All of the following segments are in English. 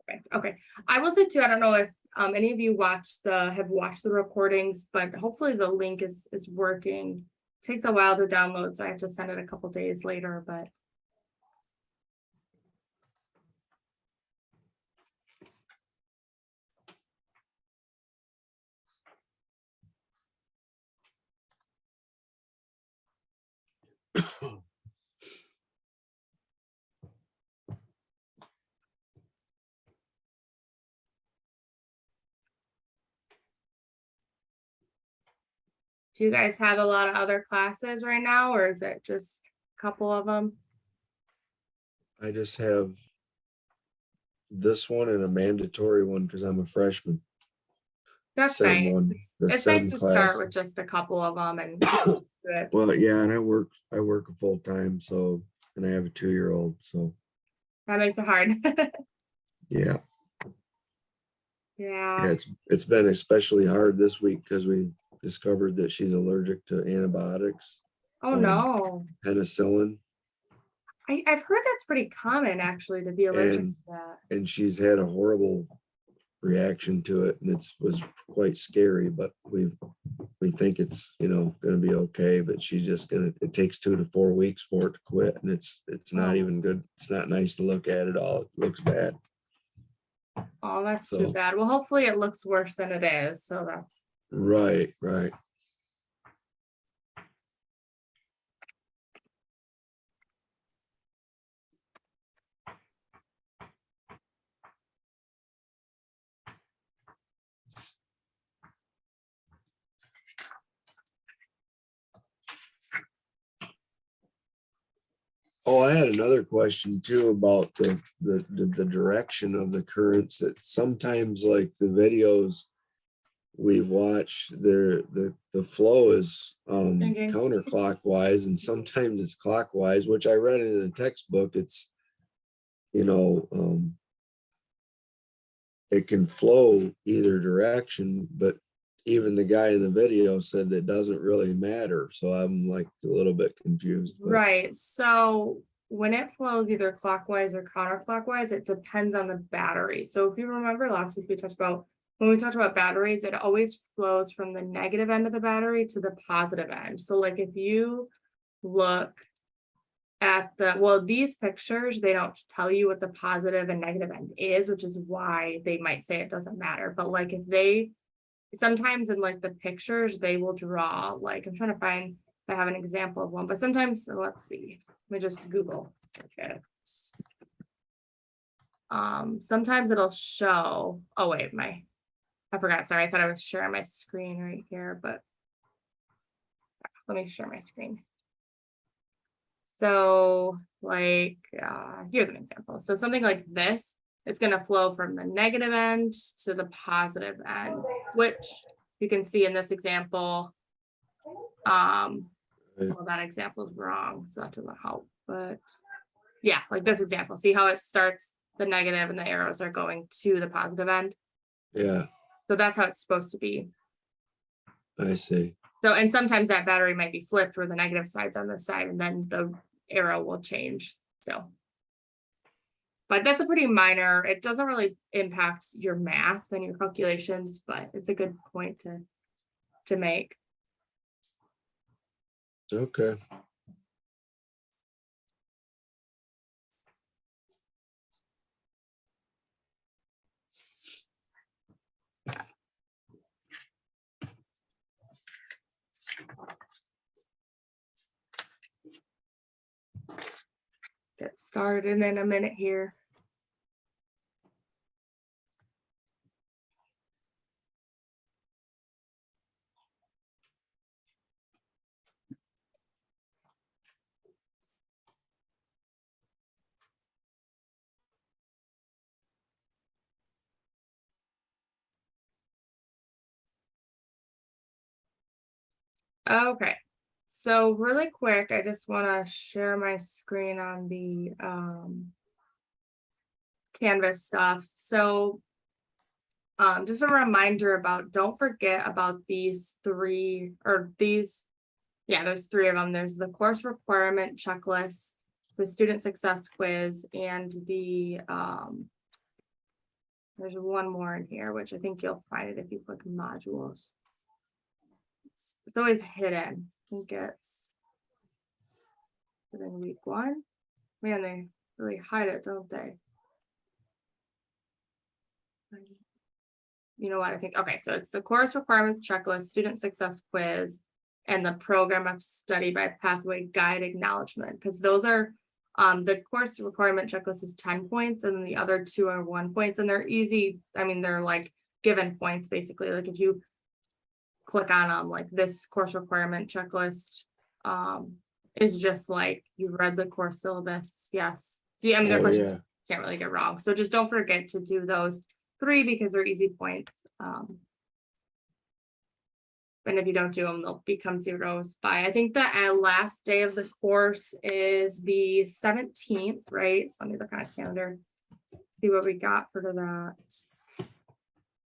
Perfect. Okay, I will say too, I don't know if any of you have watched the recordings, but hopefully the link is working. Takes a while to download, so I have to send it a couple days later, but do you guys have a lot of other classes right now, or is it just a couple of them? I just have this one and a mandatory one because I'm a freshman. That's Sem nice. one, the It's nice sem to class. start with just a couple of them and do it. Well, yeah, and I work a full time, so, and I have a 2-year-old, so That makes it hard. yeah. Yeah. Yeah, it's been especially hard this week because we discovered that she's allergic to antibiotics, Oh no. penicillin, I've heard that's pretty common actually to be allergic And- to that. and she's had a horrible reaction to it, and was quite scary, but we think it's, going to be okay, but she's just it takes 2 to 4 weeks for it to quit, and it's not Oh. even good. It's not nice to look at at all. It looks bad. Oh, that's too So- bad. Well, hopefully it looks worse than it is. So that's Right. Oh, I had another question too about the direction of the currents. That sometimes, like the videos we've watched, the flow is Changing. counterclockwise, and sometimes it's clockwise, which I read in the textbook. It's it can flow either direction, but even the guy in the video said that doesn't really matter. So I'm like a little bit confused. but- right. So when it flows either clockwise or counterclockwise, it depends on the battery. So if you remember last week, when we talked about batteries, it always flows from the negative end of the battery to the positive end. So like if you look at these pictures, they don't tell you what the positive and negative end is, which is why they might say it doesn't matter. But like sometimes in like the pictures, they will draw, like I'm trying to find if I have an example of one, but sometimes, let's see, let me just Google search it. Sometimes it'll show, oh wait, I forgot, sorry, I thought I was sharing my screen right here, but let me share my screen. So like, here's an example. So something like this, it's going to flow from the negative end to the positive end, which you can see in this example. Well, that example is wrong, so that doesn't help, but yeah, like this example, see how it starts the negative and the arrows are going to the positive end. Yeah, So that's how it's supposed to be. I see. So, and sometimes that battery might be flipped where the negative side's on this side and then the arrow will change. So, but that's a pretty minor, it doesn't really impact your math and your calculations, but it's a good point to make. Okay. Get started in a minute here. Okay, so really quick, I just want to share my screen on the Canvas stuff. So just a reminder about, don't forget about these three, or these, yeah, there's 3 of them. There's the course requirement checklist, the student success quiz and the, there's one more in here, which I think you'll find it if you click modules. It's always hidden. I think it's within week 1. Man, they really hide it, don't they? You know what I think? Okay, so it's the course requirements checklist, student success quiz, and the program of study by pathway guide acknowledgement, because those are the course requirement checklist is 10 points and then the other 2 are 1 points, and they're easy. I mean, they're like given points basically. Like if you click on them, like this course requirement checklist is just like you read the course syllabus. Yes. So yeah, I mean, their Oh, questions yeah. can't really get wrong. So just don't forget to do those 3 because they're easy points. And if you don't do them, they'll become zeros by, I think the last day of the course is the 17th, right? So let me look on a calendar, see what we got for that.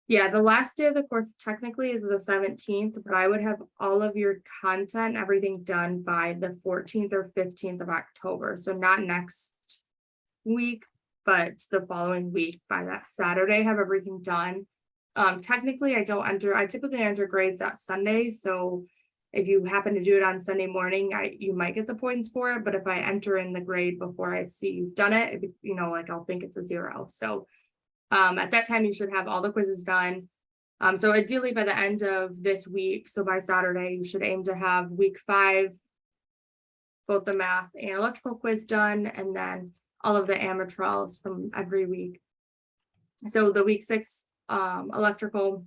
Yeah, the last day of the course technically is the 17th, but I would have all of your content, everything done by the 14th or 15th of October. So not next week, but the following week. By that Saturday, have everything done. Technically, I typically enter grades that Sunday. So if you happen to do it on Sunday morning, you might get the points for it. But if I enter in the grade before I see you've done it, you know, like I'll think it's a 0. So at that time, you should have all the quizzes done. So ideally by the end of this week, so by Saturday, you should aim to have week 5, both the math and electrical quiz done, and then all of the amatrals from every week. So the week 6 electrical,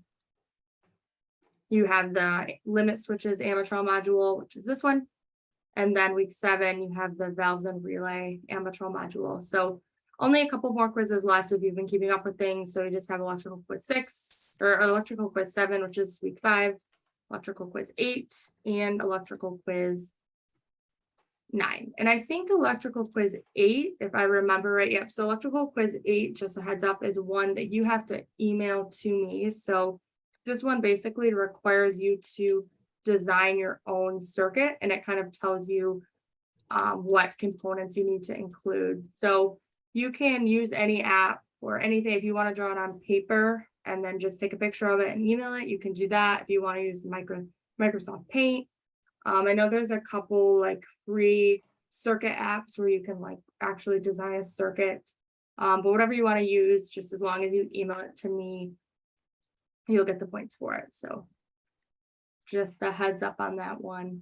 you have the limit switches amatral module, which is this one. And then week 7, you have the valves and relay amatral module. So only a couple more quizzes left if you've been keeping up with things. So you just have electrical quiz 6 or electrical quiz 7, which is week 5, electrical quiz 8, and electrical quiz 9. And I think electrical quiz 8, if I remember right, yep. So electrical quiz 8, just a heads up, is one that you have to email to me. So this one basically requires you to design your own circuit, and it kind of tells you what components you need to include. So you can use any app or anything. If you want to draw it on paper and then just take a picture of it and email it, you can do that. If you want to use Microsoft Paint, I know there's a couple like free circuit apps where you can like actually design a circuit, but whatever you want to use, just as long as you email it to me, you'll get the points for it. So just a heads up on that one.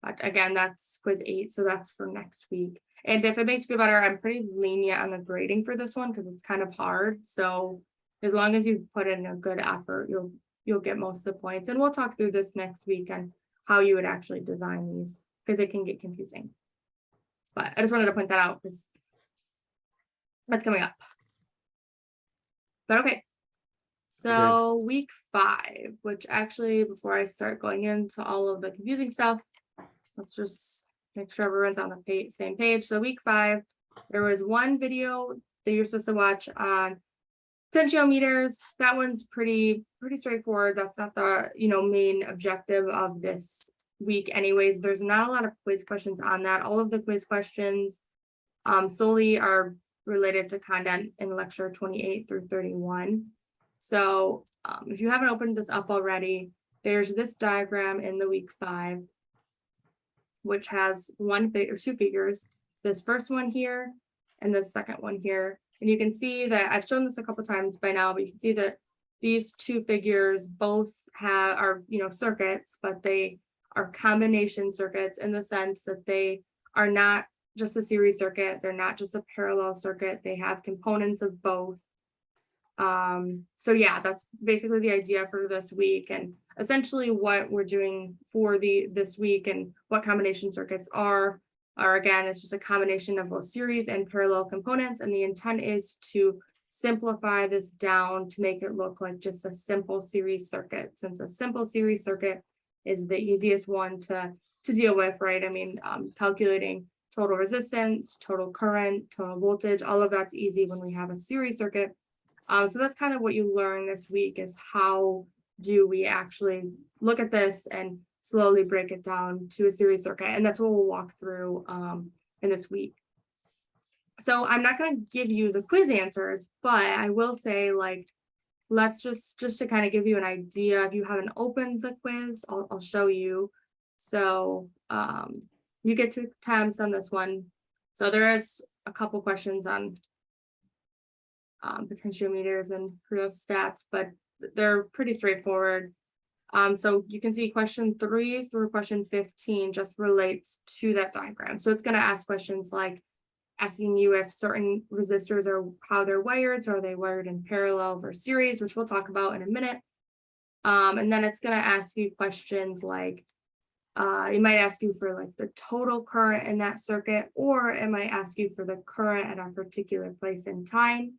But again, that's quiz 8, so that's for next week. And if it makes you feel better, I'm pretty lenient on the grading for this one because it's kind of hard. So as long as you put in a good effort, you'll get most of the points. And we'll talk through this next week on how you would actually design these because it can get confusing. But I just wanted to point that out because that's coming up. But okay. So week 5, which actually, before I start going into all of the confusing stuff, let's just make sure everyone's on the same page. So week 5, there was one video that you're supposed to watch on potentiometers. That one's pretty straightforward. That's not the main objective of this week anyways. There's not a lot of quiz questions on that. All of the quiz questions solely are related to content in lecture 28 through 31. So if you haven't opened this up already, there's this diagram in the week 5, which has 2 figures, this first one here and the second one here. And you can see that I've shown this a couple times by now, but you can see that these 2 figures both are circuits, but they are combination circuits in the sense that they are not just a series circuit. They're not just a parallel circuit. They have components of both. So yeah, that's basically the idea for this week, and essentially what we're doing for this week and what combination circuits are again, it's just a combination of both series and parallel components, and the intent is to simplify this down to make it look like just a simple series circuit, since a simple series circuit is the easiest one to deal with, right? I mean, calculating total resistance, total current, total voltage, all of that's easy when we have a series circuit. So that's kind of what you learn this week, is how do we actually look at this and slowly break it down to a series circuit. And that's what we'll walk through in this week. So I'm not going to give you the quiz answers, but I will say, like, let's just to kind of give you an idea. If you haven't opened the quiz, I'll show you. So you get 2 attempts on this one. So there is a couple questions on potentiometers and rheostats, but they're pretty straightforward. So you can see question 3 through question 15 just relates to that diagram. So it's going to ask questions like asking you if certain resistors are how they're wired. So are they wired in parallel versus series, which we'll talk about in a minute. And then it's going to ask you questions like, it might ask you for like the total current in that circuit, or it might ask you for the current at a particular place in time.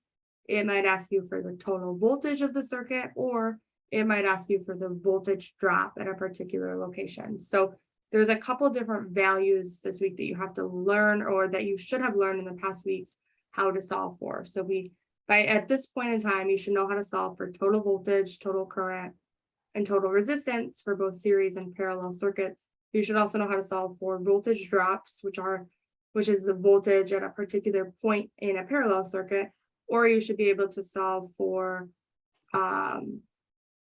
It might ask you for the total voltage of the circuit, or it might ask you for the voltage drop at a particular location. So there's a couple different values this week that you have to learn, or that you should have learned in the past weeks how to solve for. So at this point in time, you should know how to solve for total voltage, total current, and total resistance for both series and parallel circuits. You should also know how to solve for voltage drops, which is the voltage at a particular point in a parallel circuit, or you should be able to solve for I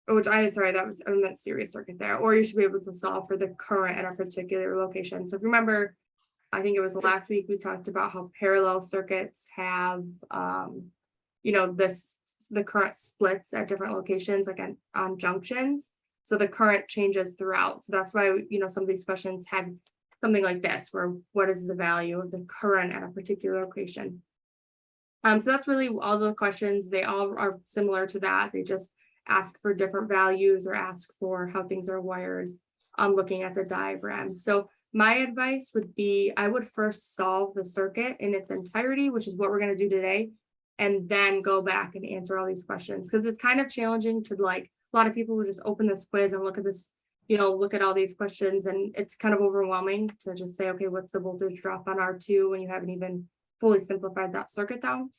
meant series circuit there, or you should be able to solve for the current at a particular location. So if you remember, I think it was last week, we talked about how parallel circuits have, the current splits at different locations, like on junctions. So the current changes throughout. So that's why, some of these questions have something like this, where what is the value of the current at a particular location? So that's really all the questions. They all are similar to that. They just ask for different values or ask for how things are wired looking at the diagram. So my advice would be, I would first solve the circuit in its entirety, which is what we're going to do today, and then go back and answer all these questions, because it's kind of challenging to, like, a lot of people will just open this quiz and look at this, look at all these questions, and it's kind of overwhelming to just say, okay, what's the voltage drop on R2 when you haven't even fully simplified that circuit down.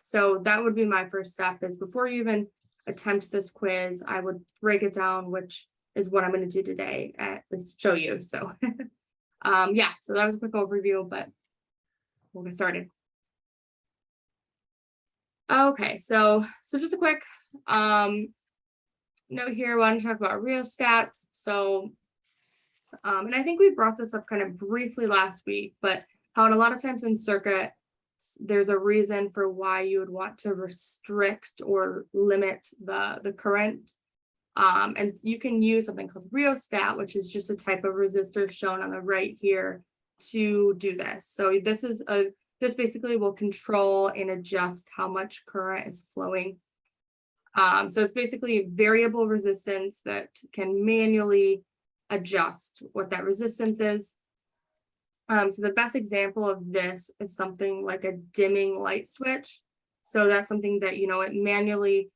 So that would be my first step, is before you even attempt this quiz, I would break it down, which is what I'm going to do today, at least show you. So so that was a quick overview, but we'll get started. Okay, so just a quick note here. I want to talk about rheostats. So and I think we brought this up kind of briefly last week, but how a lot of times in circuit, there's a reason for why you would want to restrict or limit the current. And you can use something called rheostat, which is just a type of resistor shown on the right here to do this. So this basically will control and adjust how much current is flowing. So it's basically a variable resistance that can manually adjust what that resistance is. So the best example of this is something like a dimming light switch. So that's something that, it manually,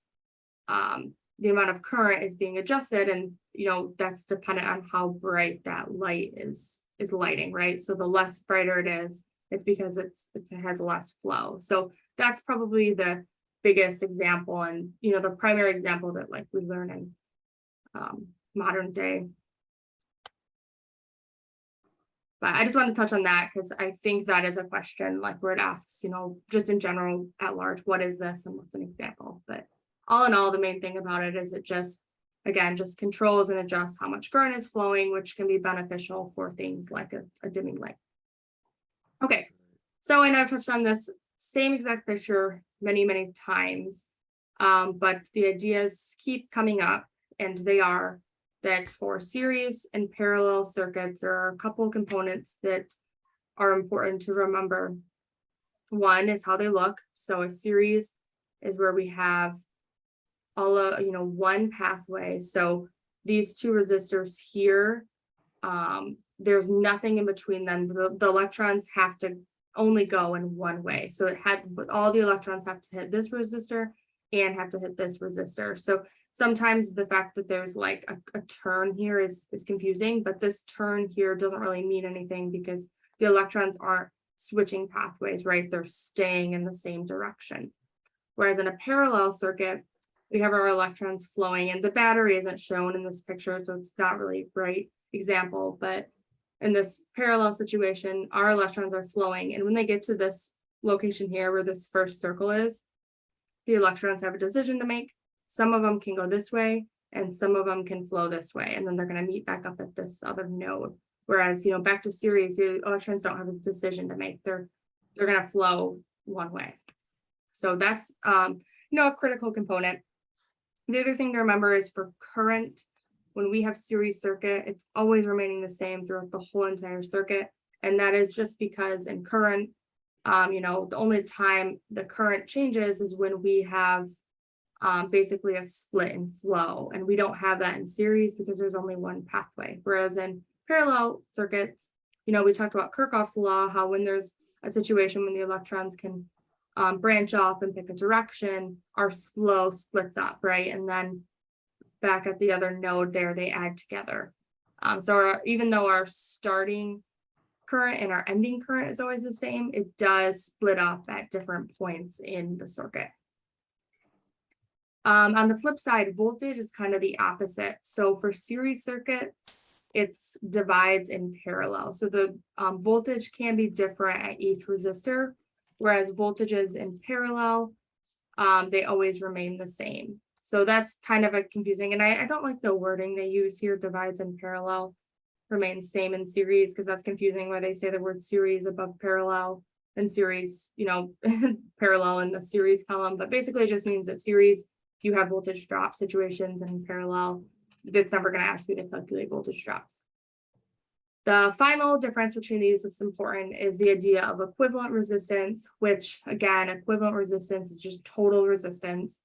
the amount of current is being adjusted, and, that's dependent on how bright that light is lighting, right? So the less brighter it is, it's because it has less flow. So that's probably the biggest example, and, the primary example that, like, we learn in modern day. But I just want to touch on that because I think that is a question, like, where it asks, just in general at large, what is this and what's an example? But all in all, the main thing about it is it just controls and adjusts how much current is flowing, which can be beneficial for things like a dimming light. Okay, so I know I've touched on this same exact picture many, many times, but the ideas keep coming up, and they are that for series and parallel circuits, there are a couple components that are important to remember. One is how they look. So a series is where we have all of, one pathway. So these two resistors here, there's nothing in between them. The electrons have to only go in one way. So all the electrons have to hit this resistor and have to hit this resistor. So sometimes the fact that there's like a turn here is confusing, but this turn here doesn't really mean anything because the electrons aren't switching pathways, right? They're staying in the same direction. Whereas in a parallel circuit, we have our electrons flowing, and the battery isn't shown in this picture, so it's not really bright. example, but in this parallel situation, our electrons are flowing, and when they get to this location here where this first circle is, the electrons have a decision to make. Some of them can go this way, and some of them can flow this way, and then they're going to meet back up at this other node. Whereas, back to series, the electrons don't have a decision to make. They're going to flow one way. So that's, a critical component. The other thing to remember is for current, when we have series circuit, it's always remaining the same throughout the whole entire circuit. And that is just because in current, the only time the current changes is when we have basically a split in flow, and we don't have that in series because there's only one pathway. Whereas in parallel circuits, we talked about Kirchhoff's law, how when there's a situation when the electrons can branch off and pick a direction, our flow splits up, right? And then back at the other node there, they add together. Even though our starting current and our ending current is always the same, it does split up at different points in the circuit. On the flip side, voltage is kind of the opposite. So for series circuits, it's divides in parallel. So the voltage can be different at each resistor, whereas voltages in parallel, they always remain the same. So that's kind of a confusing, and I don't like the wording they use here, divides in parallel, remains same in series, because that's confusing where they say the word series above parallel and series, parallel in the series column. But basically it just means that series, if you have voltage drop situations, and in parallel, it's never going to ask you to calculate voltage drops. The final difference between these that's important is the idea of equivalent resistance, which again, equivalent resistance is just total resistance.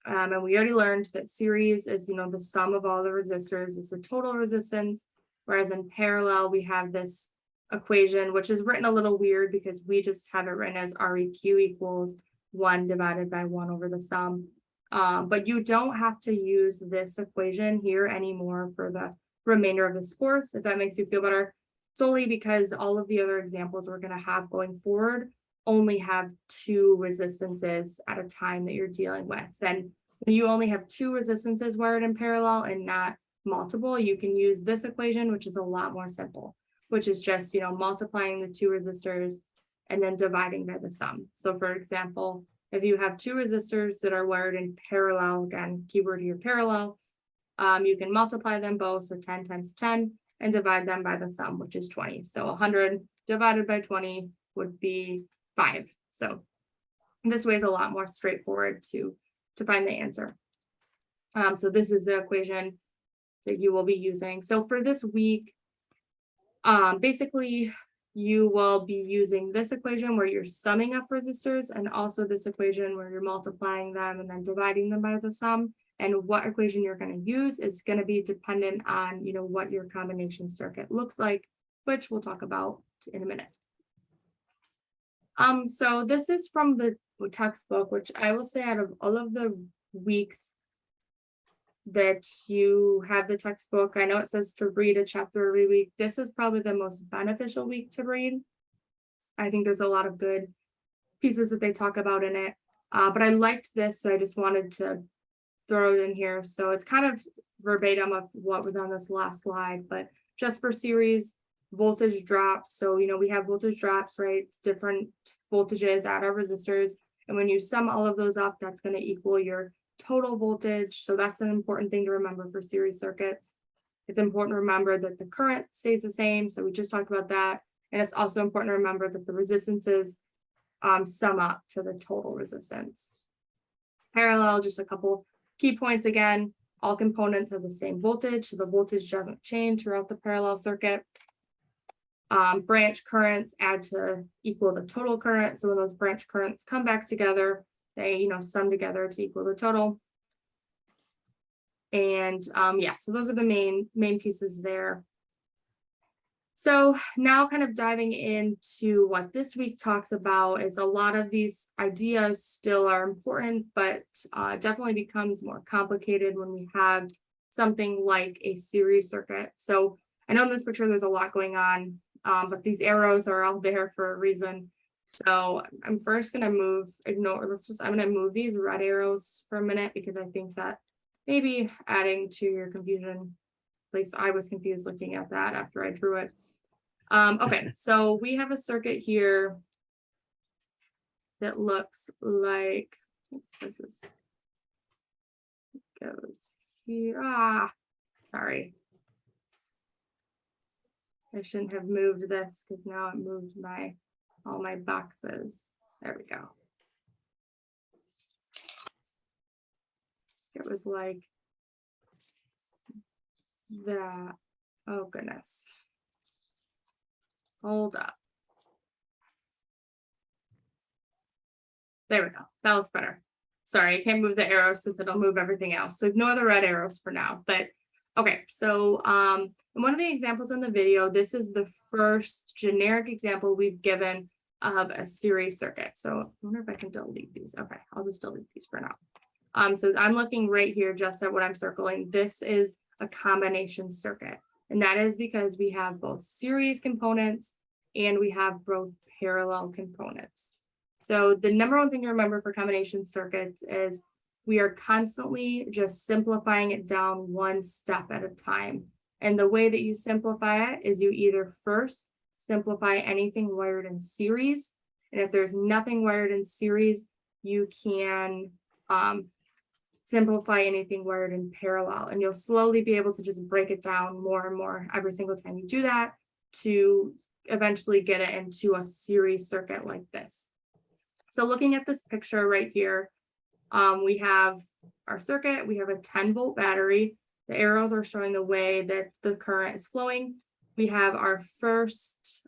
And we already learned that series is, the sum of all the resistors is the total resistance. Whereas in parallel, we have this equation, which is written a little weird because we just have it written as REQ equals 1 divided by 1 over the sum. But you don't have to use this equation here anymore for the remainder of this course, if that makes you feel better, solely because all of the other examples we're going to have going forward only have 2 resistances at a time that you're dealing with. And when you only have 2 resistances wired in parallel and not multiple, you can use this equation, which is a lot more simple, which is just, multiplying the 2 resistors and then dividing by the sum. So for example, if you have 2 resistors that are wired in parallel, again, keyword here, parallel, you can multiply them both, so 10 times 10, and divide them by the sum, which is 20. So 100 divided by 20 would be 5. So this way is a lot more straightforward to find the answer. So this is the equation that you will be using. So for this week, basically, you will be using this equation where you're summing up resistors, and also this equation where you're multiplying them and then dividing them by the sum. And what equation you're going to use is going to be dependent on, what your combination circuit looks like, which we'll talk about in a minute. So this is from the textbook, which I will say out of all of the weeks that you have the textbook, I know it says to read a chapter every week. This is probably the most beneficial week to read. I think there's a lot of good pieces that they talk about in it. But I liked this, so I just wanted to throw it in here. So it's kind of verbatim of what was on this last slide, but just for series, voltage drops. So, we have voltage drops, right? Different voltages at our resistors. And when you sum all of those up, that's going to equal your total voltage. So that's an important thing to remember for series circuits. It's important to remember that the current stays the same. So we just talked about that. And it's also important to remember that the resistances sum up to the total resistance. Parallel, just a couple key points again. All components have the same voltage, so the voltage doesn't change throughout the parallel circuit. Branch currents add to equal the total current. So when those branch currents come back together, they sum together to equal the total. And yeah, so those are the main pieces there. So now kind of diving into what this week talks about is a lot of these ideas still are important, but definitely becomes more complicated when we have something like a series circuit. So I know in this picture there's a lot going on, but these arrows are all there for a reason. So I'm first going to I'm going to move these red arrows for a minute because I think that maybe adding to your confusion least I was confused looking at that after I drew it. Okay, so we have a circuit here that looks like this is goes here. Sorry. I shouldn't have moved this because now it moved all my boxes. There we go. It was like that. Oh goodness. Hold up. There we go. That looks better. Sorry, I can't move the arrows since it'll move everything else. So ignore the red arrows for now. But okay, so in one of the examples in the video, this is the first generic example we've given of a series circuit. So I wonder if I can delete these. Okay, I'll just delete these for now. So I'm looking right here just at what I'm circling. This is a combination circuit. And that is because we have both series components and we have both parallel components. So the number one thing to remember for combination circuits is we are constantly just simplifying it down one step at a time. And the way that you simplify it is you either first simplify anything wired in series. And if there's nothing wired in series, you can simplify anything wired in parallel. And you'll slowly be able to just break it down more and more every single time you do that to eventually get it into a series circuit like this. So looking at this picture right here, we have our circuit, we have a 10-volt battery. The arrows are showing the way that the current is flowing. We have our first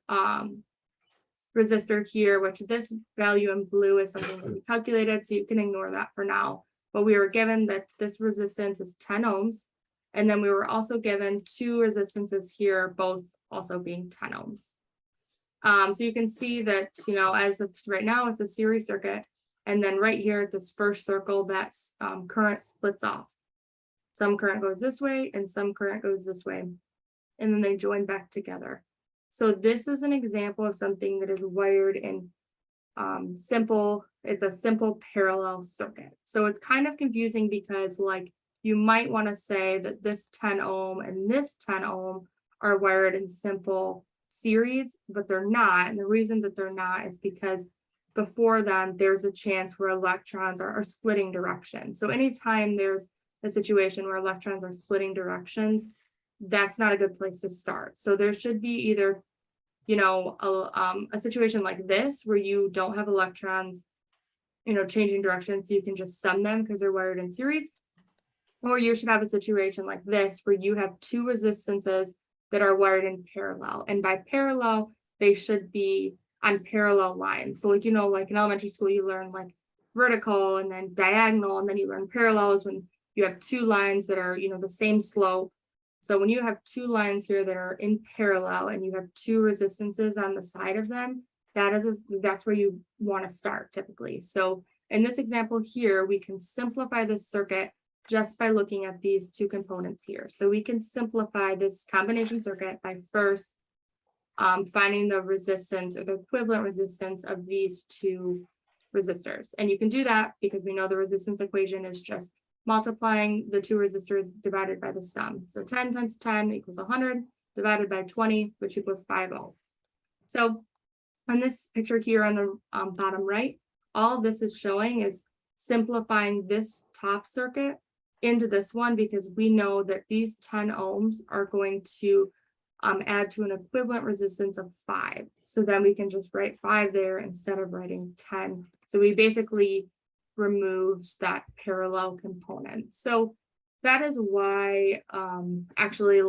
resistor here, which this value in blue is something that we calculated, so you can ignore that for now. But we were given that this resistance is 10 ohms. And then we were also given two resistances here, both also being 10 ohms. So you can see that, as of right now, it's a series circuit. And then right here at this first circle, that's current splits off. Some current goes this way and some current goes this way. And then they join back together. So this is an example of something that is wired in it's a simple parallel circuit. So it's kind of confusing because you might want to say that this 10 ohm and this 10 ohm are wired in simple series, but they're not. And the reason that they're not is because before then there's a chance where electrons are splitting directions. So anytime there's a situation where electrons are splitting directions, that's not a good place to start. So there should be either a situation like this where you don't have electrons changing direction, so you can just sum them because they're wired in series. Or you should have a situation like this where you have two resistances that are wired in parallel. And by parallel, they should be on parallel lines. So like in elementary school, you learn vertical and then diagonal, and then you learn parallels when you have two lines that are, the same slope. So when you have two lines here that are in parallel and you have two resistances on the side of them, that's where you want to start typically. So in this example here, we can simplify this circuit just by looking at these two components here. So we can simplify this combination circuit by first finding the resistance or the equivalent resistance of these two resistors. And you can do that because we know the resistance equation is just multiplying the two resistors divided by the sum. So 10 times 10 equals 100 divided by 20, which equals 5 ohm. So on this picture here on the bottom right, all this is showing is simplifying this top circuit into this one, because we know that these 10 ohms are going to add to an equivalent resistance of 5. So then we can just write 5 there instead of writing 10. So we basically removed that parallel component. So that is why actually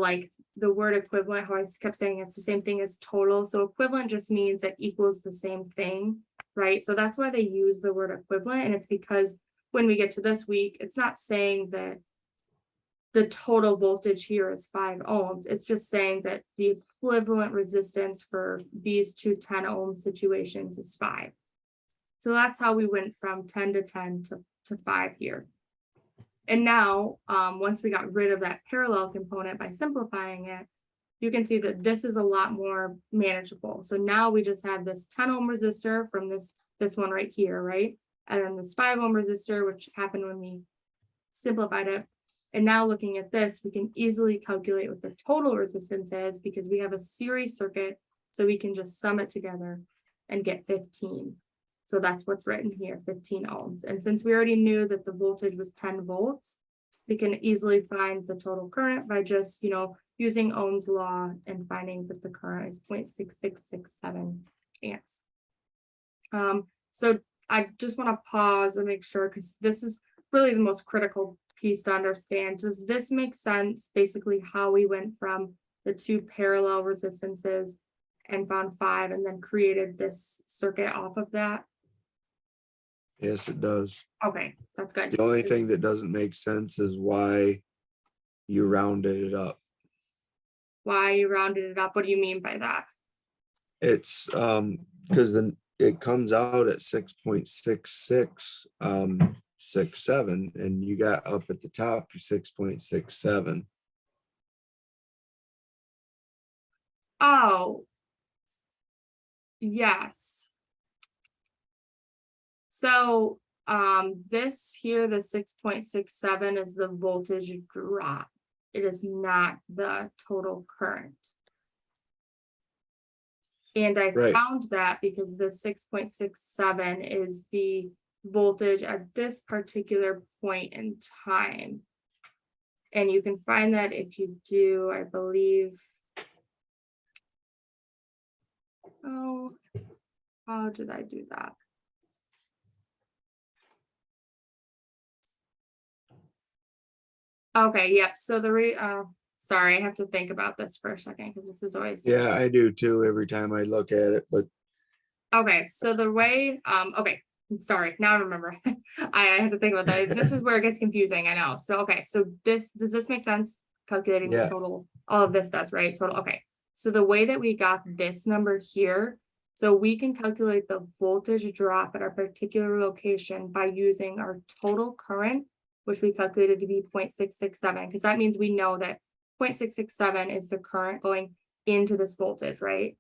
the word equivalent, how I kept saying it's the same thing as total. So equivalent just means it equals the same thing, right? So that's why they use the word equivalent. And it's because when we get to this week, it's not saying that the total voltage here is 5 ohms. It's just saying that the equivalent resistance for these two 10 ohm situations is 5. So that's how we went from 10 to 10 to 5 here. And now, once we got rid of that parallel component by simplifying it, you can see that this is a lot more manageable. So now we just have this 10 ohm resistor from this one right here, right? And then this 5 ohm resistor, which happened when we simplified it. And now looking at this, we can easily calculate what the total resistance is because we have a series circuit. So we can just sum it together and get 15. So that's what's written here, 15 ohms. And since we already knew that the voltage was 10 volts, we can easily find the total current by just, using Ohm's law and finding that the current is 0.6667 amps. So I just want to pause and make sure, because this is really the most critical piece to understand. Does this make sense? Basically how we went from the two parallel resistances and found 5 and then created this circuit off of that? Yes, it does. Okay, that's good. The only thing that doesn't make sense is why you rounded it up. Why you rounded it up? What do you mean by that? It's because then it comes out at 6.66 67, and you got up at the top for 6.67. Oh, yes. So this here, the 6.67 is the voltage drop. It is not the total current. And I Right. found that because the 6.67 is the voltage at this particular point in time. And you can find that if you do, I believe. Oh, how did I do that? Okay, yep. So sorry, I have to think about this for a second because this is always. Yeah, I do too every time I look at it, but Okay, so the way, okay, sorry, now I remember. I have to think about that. This is where it gets confusing, I know. So, okay, so does this make sense? Calculating the Yeah. total, all of this does, right? Total, okay. So the way that we got this number here, so we can calculate the voltage drop at our particular location by using our total current, which we calculated to be 0.667, because that means we know that 0.667 is the current going into this voltage, right?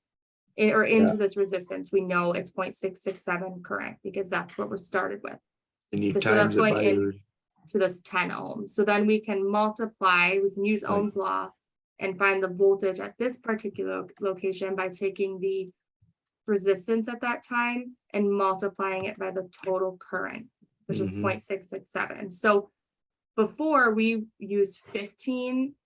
Or into this resistance, we know it's 0.667 current because that's what we're started with. and you So that's times it going by in your, to this 10 ohms. So then we can multiply, we can use Right. Ohm's law and find the voltage at this particular location by taking the resistance at that time and multiplying it by the total current, which is Mhm. 0.667. So before we used 15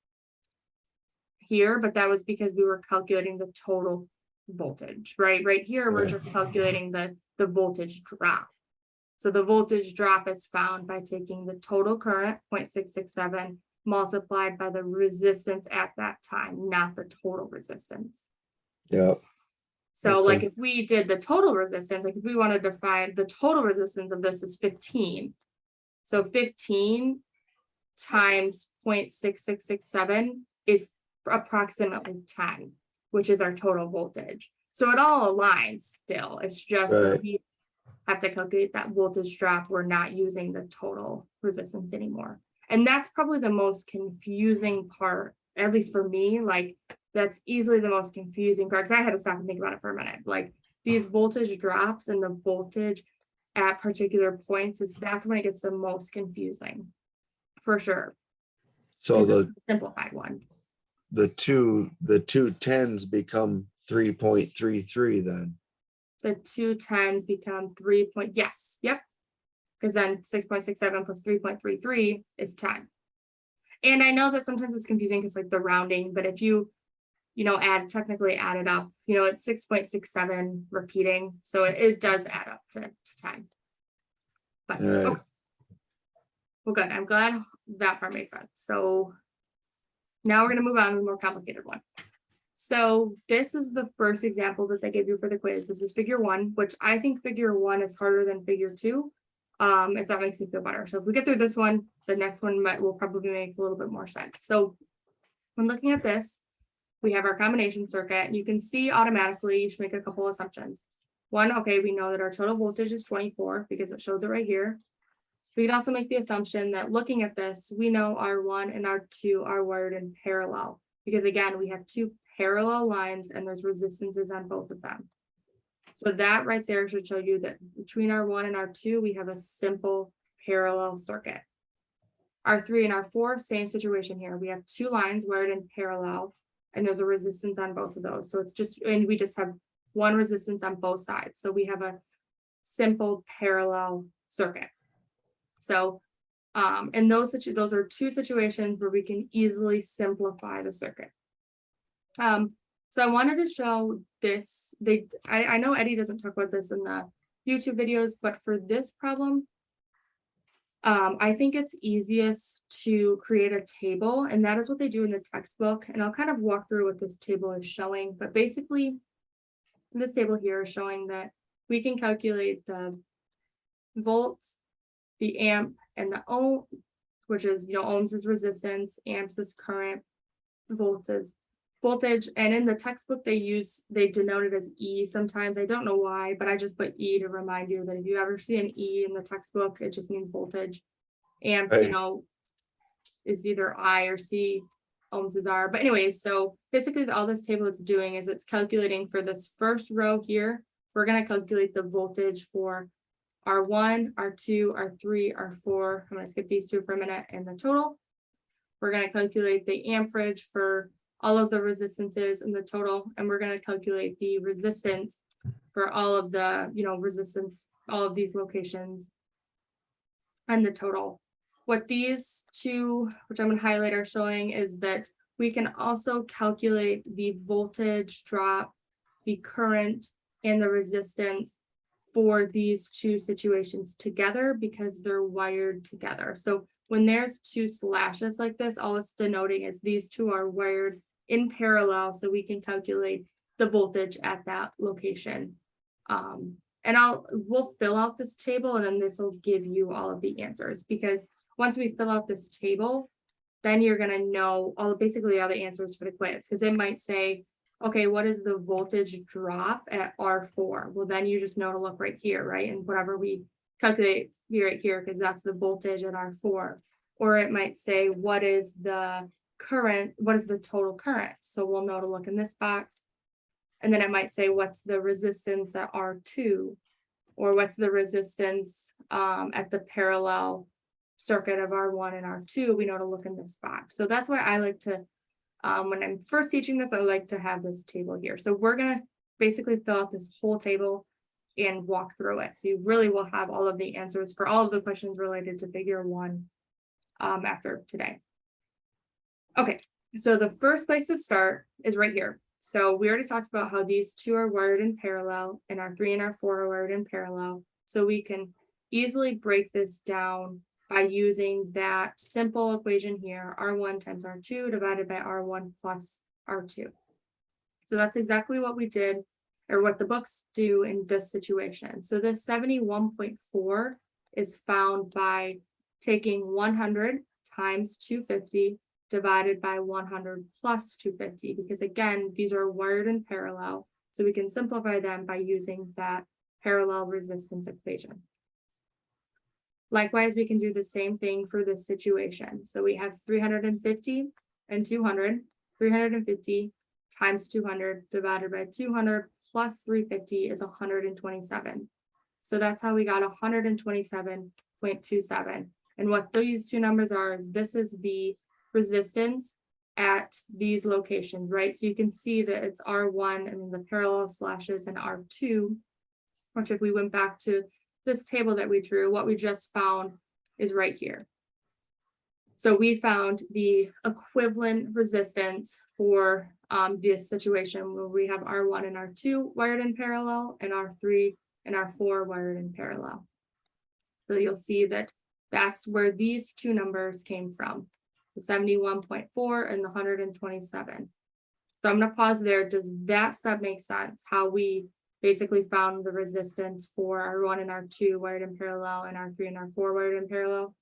here, but that was because we were calculating the total voltage, right? Right here, we're Right. just calculating the voltage drop. So the voltage drop is found by taking the total current, 0.667, multiplied by the resistance at that time, not the total resistance. Yeah. So like Okay. if we did the total resistance, like if we wanted to find the total resistance of this is 15. So 15 times 0.6667 is approximately 10, which is our total voltage. So it all aligns still. It's just when Right. we have to calculate that voltage drop, we're not using the total resistance anymore. And that's probably the most confusing part, at least for me. Like that's easily the most confusing part because I had to stop and think about it for a minute. Like these voltage drops and the voltage at particular points that's when it gets the most confusing, for sure. So The simplified one. the two 10s become 3.33 then. The two 10s become 3 point, yes, yep. Because then 6.67 plus 3.33 is 10. And I know that sometimes it's confusing because like the rounding, but if you technically add it up, it's 6.67 repeating. So it does add up to 10. But All right. okay. Well, good. I'm glad that part made sense. So now we're going to move on to the more complicated one. So this is the first example that they gave you for the quiz. This is figure 1, which I think figure 1 is harder than figure 2. If that makes you feel better. So if we get through this one, the next one will probably make a little bit more sense. So when looking at this, we have our combination circuit. You can see automatically you should make a couple assumptions. One, okay, we know that our total voltage is 24 because it shows it right here. We can also make the assumption that looking at this, we know R1 and R2 are wired in parallel because again, we have two parallel lines and there's resistances on both of them. So that right there should show you that between R1 and R2, we have a simple parallel circuit. R3 and R4, same situation here. We have two lines wired in parallel, and there's a resistance on both of those. So it's just, and we just have one resistance on both sides. So we have a simple parallel circuit. So, and those are two situations where we can easily simplify the circuit. So I wanted to show this. I know Eddie doesn't talk about this in the YouTube videos, but for this problem, I think it's easiest to create a table, and that is what they do in the textbook. And I'll kind of walk through what this table is showing, but basically this table here is showing that we can calculate the volts, the amp, and the ohm, which is, ohms is resistance, amps is current, volts is voltage. And in the textbook they denote it as E sometimes. I don't know why, but I just put E to remind you that if you ever see an E in the textbook, it just means voltage. Amps, Right. is either I or C, ohms is R. But anyways, so basically all this table is doing is it's calculating for this first row here. We're going to calculate the voltage for R1, R2, R3, R4. I'm going to skip these two for a minute, and the total. We're going to calculate the amperage for all of the resistances in the total, and we're going to calculate the resistance for all of the, resistance, all of these locations and the total. What these two, which I'm going to highlight, are showing is that we can also calculate the voltage drop, the current, and the resistance for these two situations together because they're wired together. So when there's two slashes like this, all it's denoting is these two are wired in parallel, so we can calculate the voltage at that location. And we'll fill out this table, and then this will give you all of the answers, because once we fill out this table, then you're going to know basically all the answers for the quiz, because it might say, okay, what is the voltage drop at R4? Well, then you just know to look right here, right? And whatever we calculate right here, because that's the voltage at R4. Or it might say, what is the current? What is the total current? So we'll know to look in this box. And then it might say, what's the resistance at R2? Or what's the resistance at the parallel circuit of R1 and R2? We know to look in this box. So that's why I like to, when I'm first teaching this, I like to have this table here. So we're going to basically fill out this whole table and walk through it. So you really will have all of the answers for all of the questions related to figure 1 after today. Okay, so the first place to start is right here. So we already talked about how these two are wired in parallel, and R3 and R4 are wired in parallel. So we can easily break this down by using that simple equation here, R1 times R2 divided by R1 plus R2. So that's exactly what we did, or what the books do in this situation. So this 71.4 is found by taking 100 times 250 divided by 100 plus 250, because again, these are wired in parallel. So we can simplify them by using that parallel resistance equation. Likewise, we can do the same thing for this situation. So we have 350 and 200, 350 times 200 divided by 200 plus 350 is 127. So that's how we got 127.27. And what these two numbers are is this is the resistance at these locations, right? So you can see that it's R1 and then the parallel slashes and R2, which if we went back to this table that we drew, what we just found is right here. So we found the equivalent resistance for this situation where we have R1 and R2 wired in parallel and R3 and R4 wired in parallel. So you'll see that that's where these two numbers came from, the 71.4 and the 127. So I'm going to pause there. Does that step make sense? How we basically found the resistance for R1 and R2 wired in parallel and R3 and R4 wired in parallel?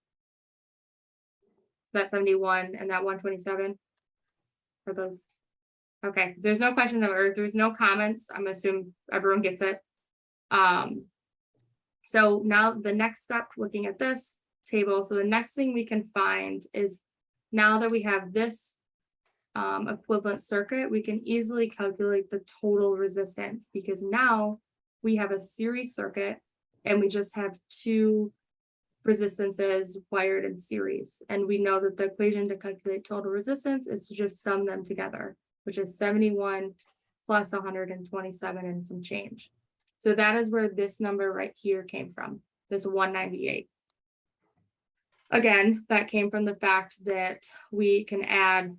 That 71 and that 127? Are those? Okay, there's no questions or there's no comments. I'm assuming everyone gets it. So now the next step, looking at this table, so the next thing we can find is now that we have this equivalent circuit, we can easily calculate the total resistance, because now we have a series circuit and we just have two resistances wired in series. And we know that the equation to calculate total resistance is to just sum them together, which is 71 plus 127 and some change. So that is where this number right here came from, this 198. Again, that came from the fact that we can add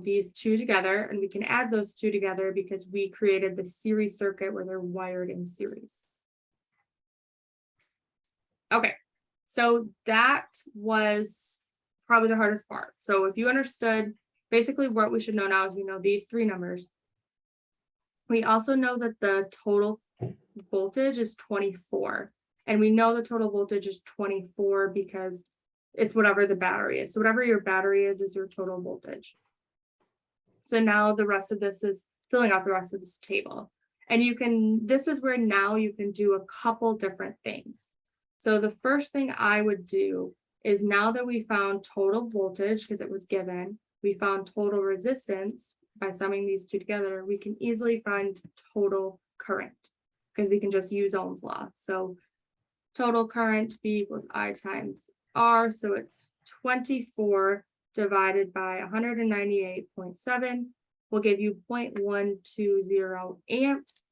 these two together, and we can add those two together because we created the series circuit where they're wired in series. Okay, so that was probably the hardest part. So if you understood, basically what we should know now is we know these three numbers. We also know that the total voltage is 24, and we know the total voltage is 24 because it's whatever the battery is. So whatever your battery is your total voltage. So now the rest of this is filling out the rest of this table. And you can, this is where now you can do a couple different things. So the first thing I would do is, now that we found total voltage, because it was given, we found total resistance by summing these two together, we can easily find total current because we can just use Ohm's law. So total current V equals I times R. So it's 24 divided by 198.7 will give you 0.120 amps,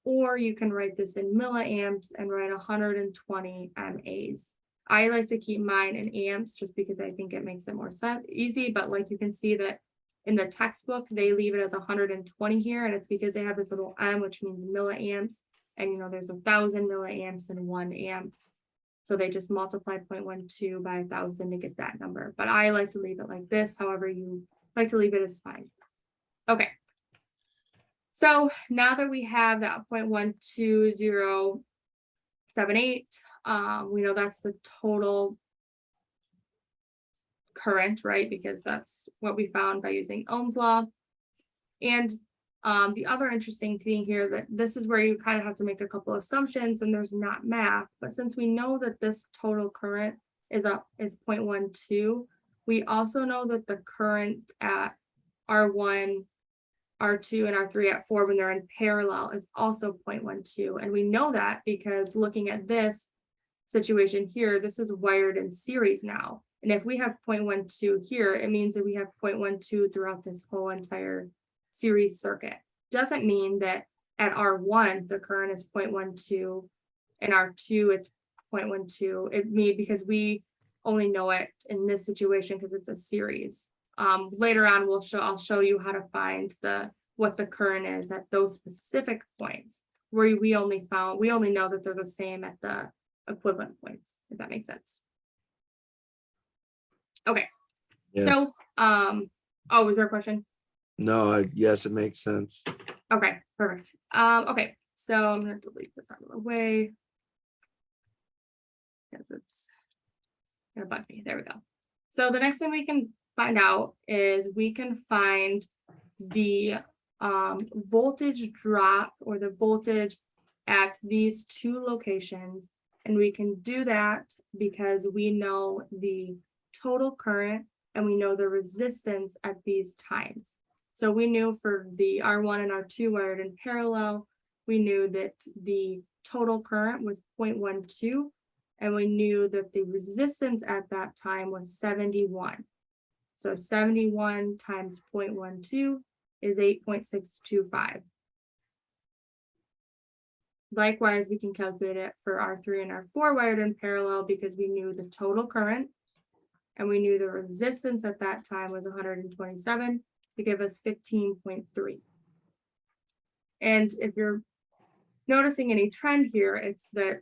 or you can write this in milliamps and write 120 MAs. I like to keep mine in amps just because I think it makes it more easy, but like you can see that in the textbook, they leave it as 120 here, and it's because they have this little M, which means milliamps, and you know, there's 1,000 milliamps in 1 amp. So they just multiply 0.12 by 1,000 to get that number. But I like to leave it like this. However you like to leave it is fine. Okay. So now that we have that 0.12078, we know that's the total current, right? Because that's what we found by using Ohm's law. And the other interesting thing here, that this is where you kind of have to make a couple of assumptions and there's not math, but since we know that this total current is 0.12, we also know that the current at R1, R2, and R3 at 4 when they're in parallel is also 0.12. And we know that because looking at this situation here, this is wired in series now. And if we have 0.12 here, it means that we have 0.12 throughout this whole entire series circuit. Doesn't mean that at R1 the current is 0.12 and R2 it's 0.12. It means because we only know it in this situation because it's a series. Later on I'll show you how to find what the current is at those specific points where we only know that they're the same at the equivalent points, if that makes sense. Okay. Yes. So was there a question? No, yes, it makes sense. Okay, perfect. Okay, so I'm gonna delete this out of the way because it's gonna bug me. There we go. So the next thing we can find out is we can find the voltage drop or the voltage at these two locations, and we can do that because we know the total current and we know the resistance at these times. So we knew for the R1 and R2 wired in parallel, we knew that the total current was 0.12, and we knew that the resistance at that time was 71. So 71 times 0.12 is 8.625. Likewise, we can calculate it for R3 and R4 wired in parallel because we knew the total current and we knew the resistance at that time was 127 to give us 15.3. And if you're noticing any trend here, it's that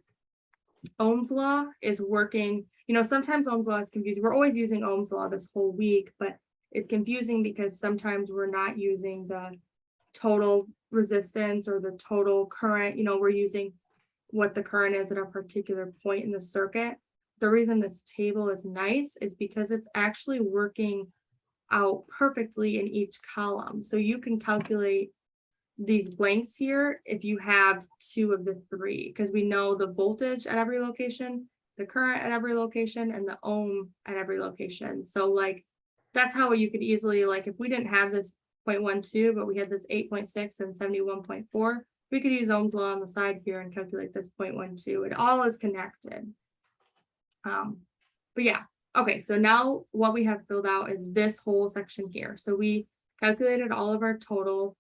Ohm's law is working. You know, sometimes Ohm's law is confusing. We're always using Ohm's law this whole week, but it's confusing because sometimes we're not using the total resistance or the total current. You know, we're using what the current is at a particular point in the circuit. The reason this table is nice is because it's actually working out perfectly in each column. So you can calculate these blanks here if you have two of the three, because we know the voltage at every location, the current at every location, and the ohm at every location. So like that's how you could easily, like if we didn't have this 0.12, but we had this 8.6 and 71.4, we could use Ohm's law on the side here and calculate this 0.12. It all is connected. But yeah, okay, so now what we have filled out is this whole section here. So we calculated all of our total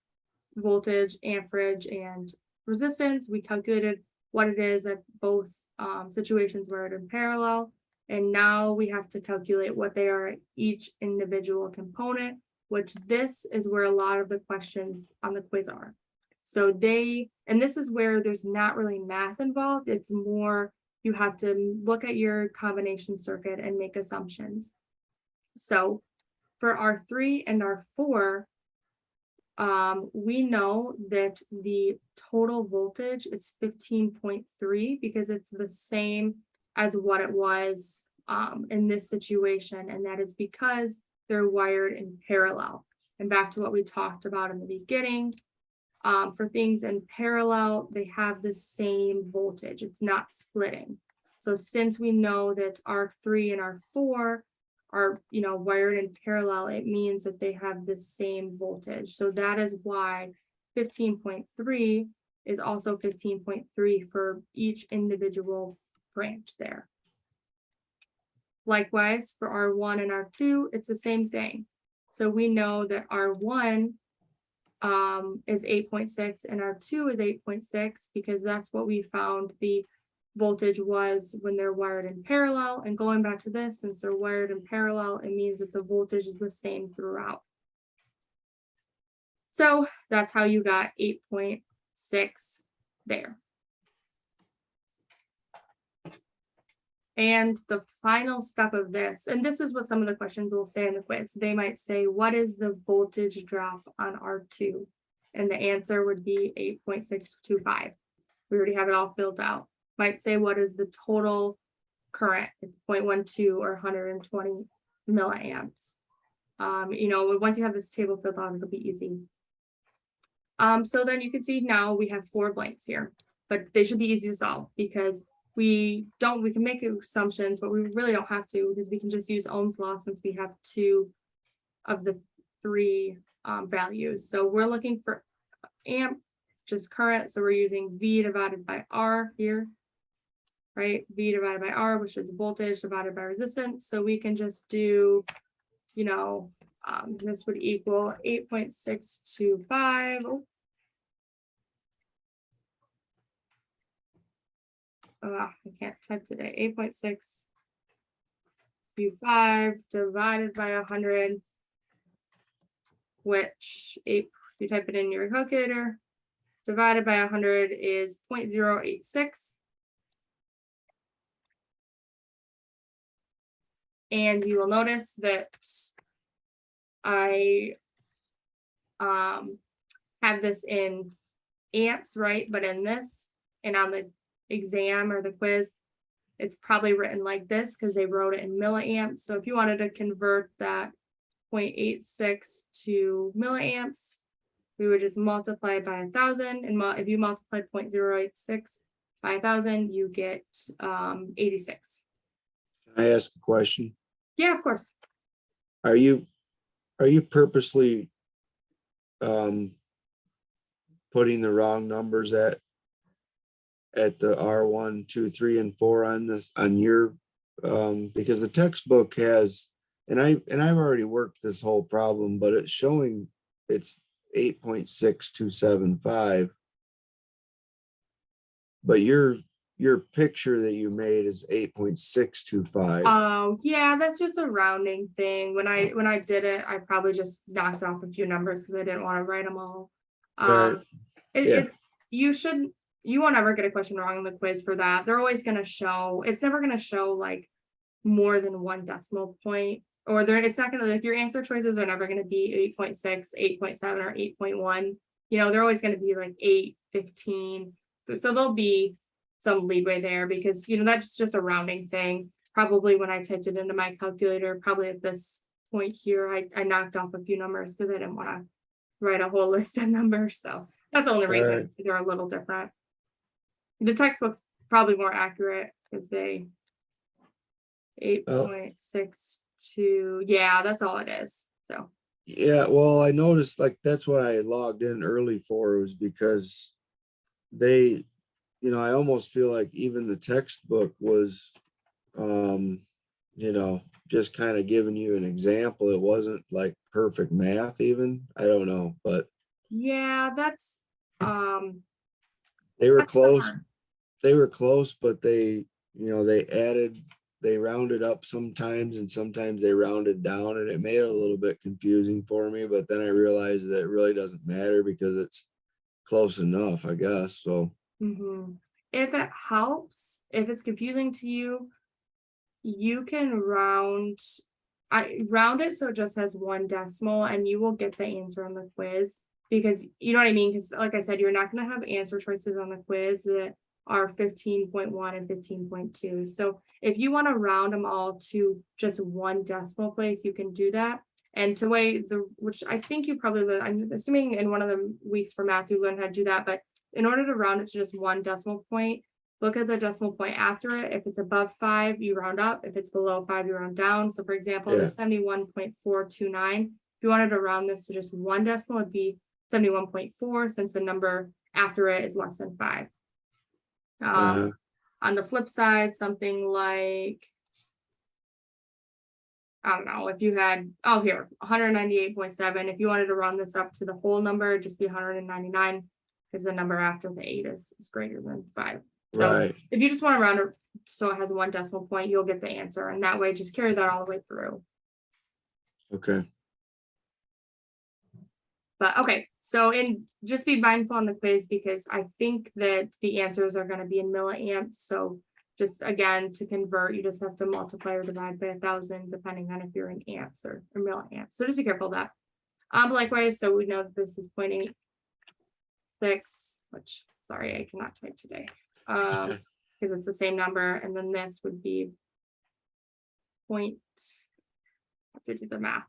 voltage, amperage, and resistance. We calculated what it is at both situations where it in parallel. And now we have to calculate what they are at each individual component, which this is where a lot of the questions on the quiz are. So and this is where there's not really math involved. It's more, you have to look at your combination circuit and make assumptions. So for R3 and R4, we know that the total voltage is 15.3 because it's the same as what it was in this situation, and that is because they're wired in parallel. And back to what we talked about in the beginning, for things in parallel, they have the same voltage. It's not splitting. So since we know that R3 and R4 are, wired in parallel, it means that they have the same voltage. So that is why 15.3 is also 15.3 for each individual branch there. Likewise, for R1 and R2, it's the same thing. So we know that R1 is 8.6 and R2 is 8.6 because that's what we found the voltage was when they're wired in parallel. And going back to this, since they're wired in parallel, it means that the voltage is the same throughout. So that's how you got 8.6 there. And the final step of this, and this is what some of the questions will say in the quiz. They might say, what is the voltage drop on R2? And the answer would be 8.625. We already have it all filled out. Might say, what is the total current? It's 0.12 or 120 milliamps. Once you have this table filled out, it'll be easy. So then you can see now we have 4 blanks here, but they should be easy to solve because we can make assumptions, but we really don't have to because we can just use Ohm's law since we have 2 of the 3 values. So we're looking for amp, just current. So we're using V divided by R here, right? V divided by R, which is voltage divided by resistance. So we can just do, this would equal 8.625. I can't type today. 8.625 divided by 100, which you type it in your calculator, divided by 100 is 0.086. And you will notice that I have this in amps, right? But in this, and on the exam or the quiz, it's probably written like this because they wrote it in milliamps. So if you wanted to convert that 0.86 to milliamps, we would just multiply by 1,000. And if you multiply 0.086 by 1,000, you get 86. Can I ask a question? Yeah, of course. Are you purposely putting the wrong numbers at the R1, 2, 3, and 4 on your because the textbook has, and I've already worked this whole problem, but it's showing it's 8.6275, but your picture that you made is 8.625. Oh, yeah, that's just a rounding thing. When I did it, I probably just knocked off a few numbers because I didn't want to write them all. Right. You won't ever get a question wrong in the quiz for that. They're always going to show, it's never going to show like more than 1 decimal point, or it's not going to, like, your answer choices are never going to be 8.6, 8.7, or 8.1. They're always going to be like 8, 15. So there'll be some leeway there because, that's just a rounding thing. Probably when I typed it into my calculator, probably at this point here, I knocked off a few numbers because I didn't want to write a whole list of numbers. So that's the only reason they're a little different. The textbook's probably more accurate because they 8.62. Yeah, that's all it is. So yeah, well, I noticed like that's what I logged in early for, was because they, I almost feel like even the textbook was you know, just kind of giving you an example. It wasn't like perfect math even. I don't know, but Yeah, um, they were that's the close. hard. They were close, but they rounded up sometimes and sometimes they rounded down and it made it a little bit confusing for me, but then I realized that it really doesn't matter because it's close enough, I guess. So, Mhm. If it helps, if it's confusing to you, you can round it so it just has one decimal and you will get the answer on the quiz. Because you know what I mean? Because like I said, you're not gonna have answer choices on the quiz that are 15.1 and 15.2. So if you want to round them all to just one decimal place, you can do that. And to which I think you probably learned, I'm assuming in one of the weeks for math, you learned how to do that. But in order to round it to just one decimal point, look at the decimal point after it. If it's above 5, you round up. If it's below 5, you round down. So for example, the yeah. 71.429, if you wanted to round this to just one decimal, it'd be 71.4 since the number after it is less than 5. Uh-huh. On the flip side, something like, I don't know, if you had, oh, here, 198.7, if you wanted to round this up to the whole number, it'd just be 199 because the number after the 8 is greater than 5. So Right. if you just want to round it so it has one decimal point, you'll get the answer. And that way, just carry that all the way through. Okay. But okay, so just be mindful on the quiz because I think that the answers are going to be in milliamps. So just again, to convert, you just have to multiply or divide by 1,000, depending on if you're in amps or milliamps. So just be careful of that. Likewise, so we know that this is 0.86, which sorry, I cannot type today. Because it's the same number. And then this would be let's do the math.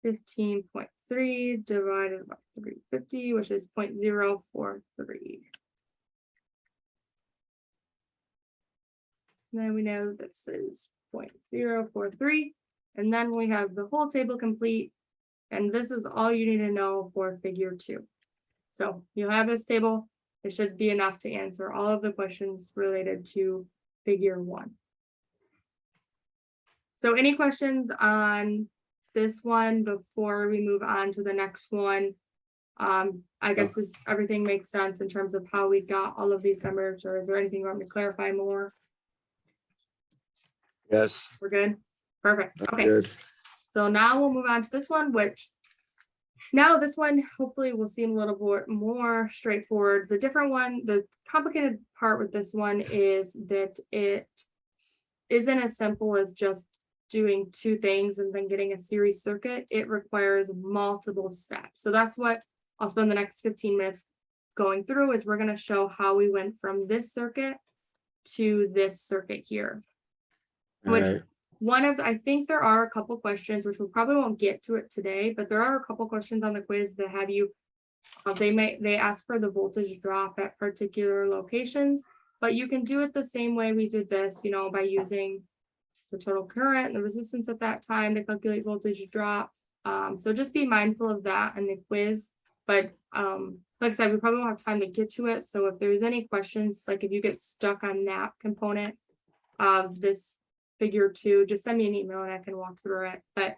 15.3 divided by 350, which is 0.043. Then we know this is 0.043. And then we have the whole table complete. And this is all you need to know for figure 2. So you have this table. It should be enough to answer all of the questions related to figure 1. So any questions on this one before we move on to the next one? I guess everything makes sense in terms of how we got all of these numbers, or is there anything you want me to clarify more? Yes. We're good? Perfect. I'm Okay. good. So now we'll move on to this one, which now this one hopefully will seem a little bit more straightforward. The different one, the complicated part with this one is that it isn't as simple as just doing 2 things and then getting a series circuit. It requires multiple steps. So that's what I'll spend the next 15 minutes going through is we're going to show how we went from this circuit to this circuit here. All Which right. I think there are a couple questions, which we probably won't get to it today, but there are a couple questions on the quiz that have you, they ask for the voltage drop at particular locations, but you can do it the same way we did this, by using the total current and the resistance at that time to calculate voltage drop. So just be mindful of that in the quiz. But like I said, we probably won't have time to get to it. So if there's any questions, like if you get stuck on that component of this figure 2, just send me an email and I can walk through it. But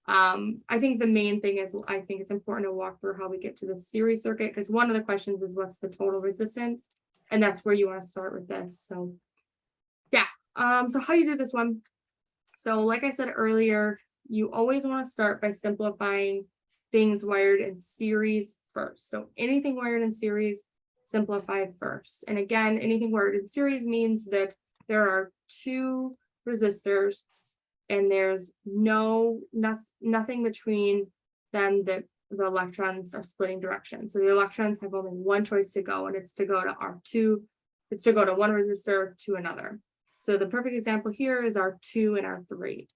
I think the main thing is I think it's important to walk through how we get to the series circuit, because one of the questions is what's the total resistance, and that's where you want to start with this. So yeah, so how you do this one. So like I said earlier, you always want to start by simplifying things wired in series first. So anything wired in series, simplify first. And again, anything wired in series means that there are 2 resistors and there's nothing between them that the electrons are splitting direction. So the electrons have only one choice to go, and it's to go to R2. It's to go to one resistor to another. So the perfect example here is R2 and R3.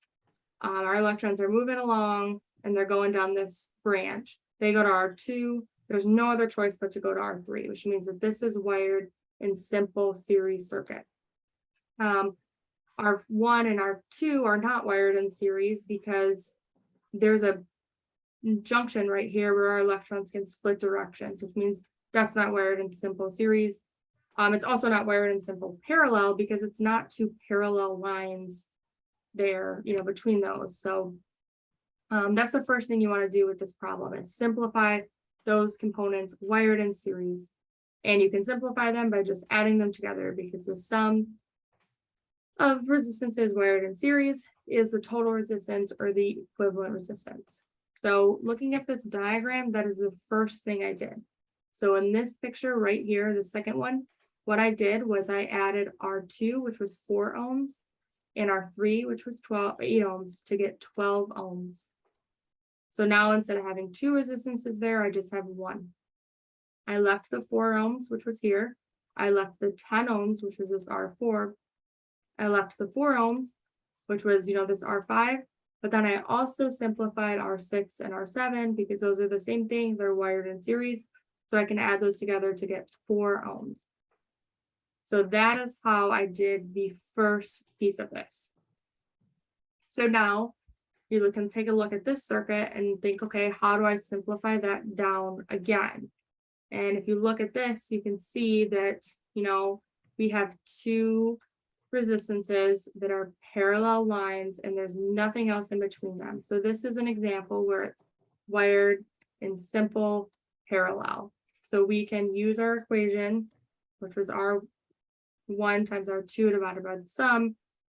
Our electrons are moving along and they're going down this branch. They go to R2. There's no other choice but to go to R3, which means that this is wired in simple series circuit. R1 and R2 are not wired in series because there's a junction right here where our electrons can split directions, which means that's not wired in simple series. It's also not wired in simple parallel because it's not two parallel lines there, between those. So that's the first thing you want to do with this problem is simplify those components wired in series. And you can simplify them by just adding them together because the sum of resistances wired in series is the total resistance or the equivalent resistance. So looking at this diagram, that is the first thing I did. So in this picture right here, the second one, what I did was I added R2, which was 4 ohms, and R3, which was 8 ohms to get 12 ohms. So now instead of having 2 resistances there, I just have 1. I left the 4 ohms, which was here. I left the 10 ohms, which was this R4. I left the 4 ohms, which was, this R5. But then I also simplified R6 and R7 because those are the same thing. They're wired in series. So I can add those together to get 4 ohms. So that is how I did the first piece of this. So now you can take a look at this circuit and think, okay, how do I simplify that down again? And if you look at this, you can see that, we have 2 resistances that are parallel lines and there's nothing else in between them. So this is an example where it's wired in simple parallel. So we can use our equation, which was R1 times R2 divided by the sum,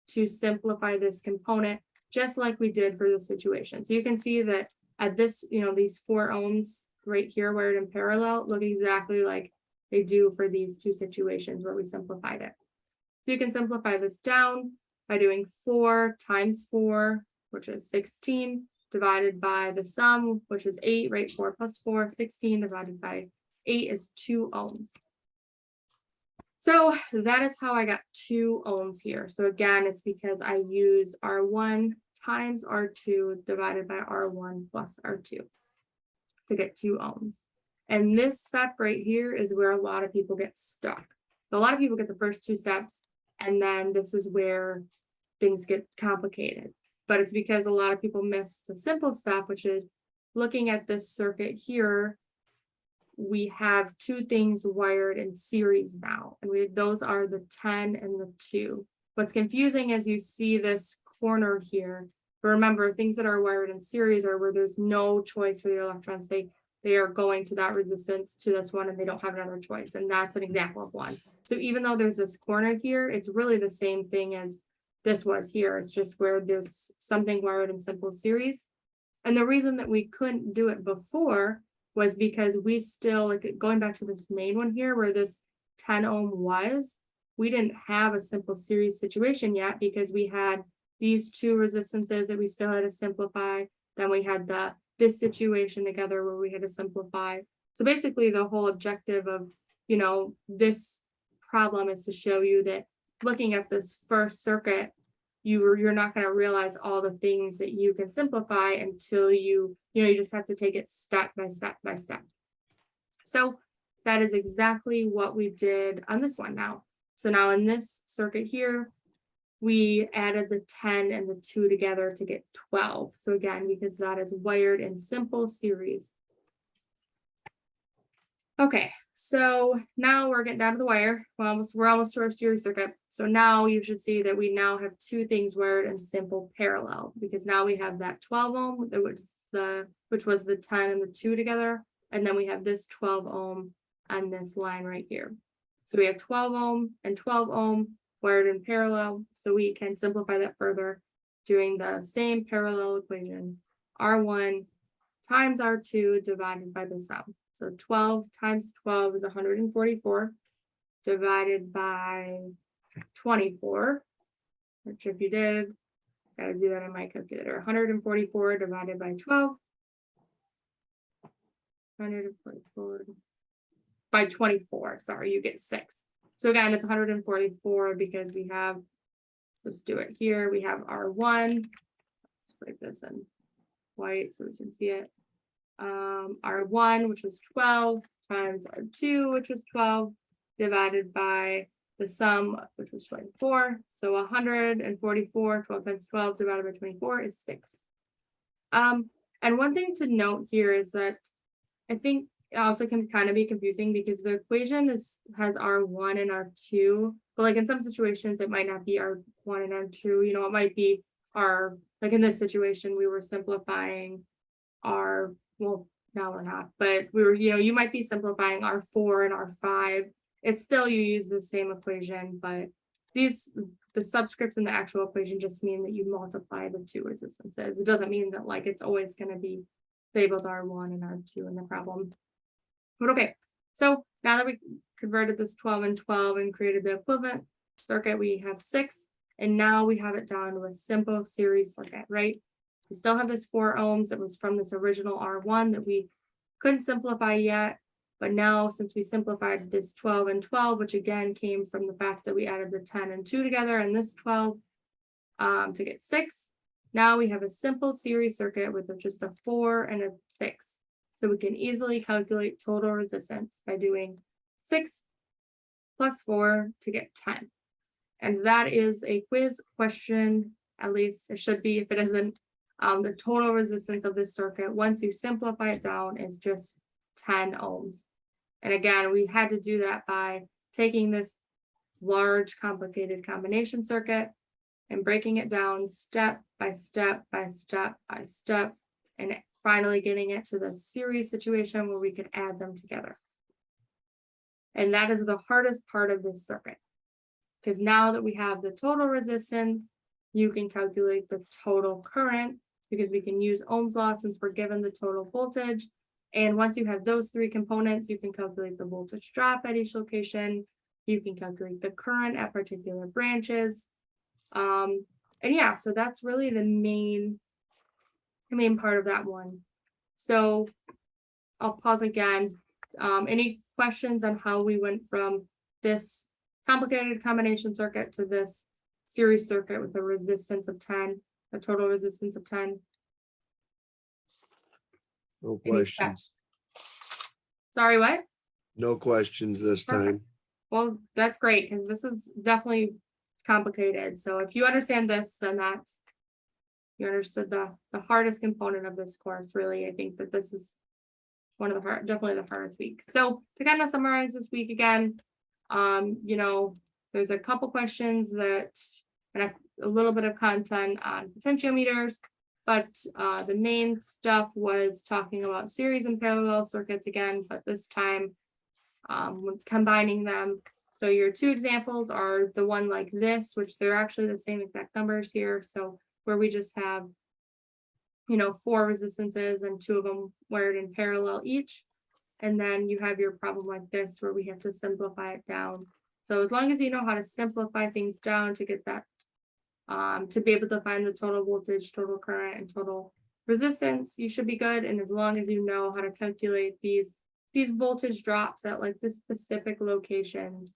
to simplify this component, just like we did for the situation. So you can see that at this, these 4 ohms right here wired in parallel look exactly like they do for these 2 situations where we simplified it. So you can simplify this down by doing 4 times 4, which is 16, divided by the sum, which is 8, right? 4 plus 4, 16 divided by 8 is 2 ohms. So that is how I got 2 ohms here. So again, it's because I use R1 times R2 divided by R1 plus R2 to get 2 ohms. And this step right here is where a lot of people get stuck. So a lot of people get the first 2 steps, and then this is where things get complicated. But it's because a lot of people miss the simple step, which is looking at this circuit here. We have 2 things wired in series now, and those are the 10 and the 2. What's confusing is you see this corner here. But remember, things that are wired in series are where there's no choice for the electrons. They are going to that resistance to this one and they don't have another choice. And that's an example of one. So even though there's this corner here, it's really the same thing as this was here. It's just where there's something wired in simple series. And the reason that we couldn't do it before was because we still, like going back to this main one here where this 10 ohm was, we didn't have a simple series situation yet because we had these 2 resistances that we still had to simplify. Then we had this situation together where we had to simplify. So basically the whole objective of, this problem is to show you that looking at this first circuit, you're not going to realize all the things that you can simplify until you just have to take it step by step by step. So that is exactly what we did on this one now. So now in this circuit here, we added the 10 and the 2 together to get 12. So again, because that is wired in simple series. Okay, so now we're getting down to the wire. We're almost to our series circuit. So now you should see that we now have 2 things wired in simple parallel because now we have that 12 ohm, which was the 10 and the 2 together. And then we have this 12 ohm on this line right here. So we have 12 ohm and 12 ohm wired in parallel. So we can simplify that further doing the same parallel equation. R1 times R2 divided by the sum. So 12 times 12 is 144 divided by 24, which if you did, gotta do that in my calculator. 144 divided by 12. 144 by 24, sorry, you get 6. So again, it's 144 because we have, let's do it here. We have R1. Let's write this in white so we can see it. R1, which was 12, times R2, which was 12, divided by the sum, which was 24. So 144, 12 times 12 divided by 24 is 6. And one thing to note here is that I think it also can kind of be confusing because the equation has R1 and R2, but like in some situations, it might not be R1 and R2, it might be like in this situation, we were simplifying well, now we're not, but we were, you might be simplifying R4 and R5. It's still, you use the same equation, but the subscripts in the actual equation just mean that you multiply the two resistances. It doesn't mean that like it's always going to be labeled R1 and R2 in the problem. But okay, so now that we converted this 12 and 12 and created the equivalent circuit, we have 6, and now we have it down to a simple series circuit, right? We still have this 4 ohms that was from this original R1 that we couldn't simplify yet, but now since we simplified this 12 and 12, which again came from the fact that we added the 10 and 2 together and this 12 to get 6, now we have a simple series circuit with just a 4 and a 6. So we can easily calculate total resistance by doing 6 plus 4 to get 10. And that is a quiz question, at least it should be if it isn't. The total resistance of this circuit, once you simplify it down, is just 10 ohms. And again, we had to do that by taking this large complicated combination circuit and breaking it down step by step by step by step, and finally getting it to the series situation where we could add them together. And that is the hardest part of this circuit, because now that we have the total resistance, you can calculate the total current, because we can use Ohm's law since we're given the total voltage. And once you have those 3 components, you can calculate the voltage drop at each location. You can calculate the current at particular branches. And yeah, so that's really the main part of that one. So I'll pause again. Any questions on how we went from this complicated combination circuit to this series circuit with a resistance of 10, a total resistance of 10? No Any questions. Sorry, what? No questions this Perfect. time. Well, that's great, because this is definitely complicated. So if you understand this, then you understood the hardest component of this course, really. I think that this is one of the definitely the hardest week. So to kind of summarize this week again, there's a couple questions that, and a little bit of content on potentiometers, but the main stuff was talking about series and parallel circuits again, but this time combining them. So your 2 examples are the one like this, which they're actually the same exact numbers here. So where we just have, 4 resistances and 2 of them wired in parallel each. And then you have your problem like this, where we have to simplify it down. So as long as you know how to simplify things down to get that, to be able to find the total voltage, total current, and total resistance, you should be good. And as long as you know how to calculate these voltage drops at like this specific locations,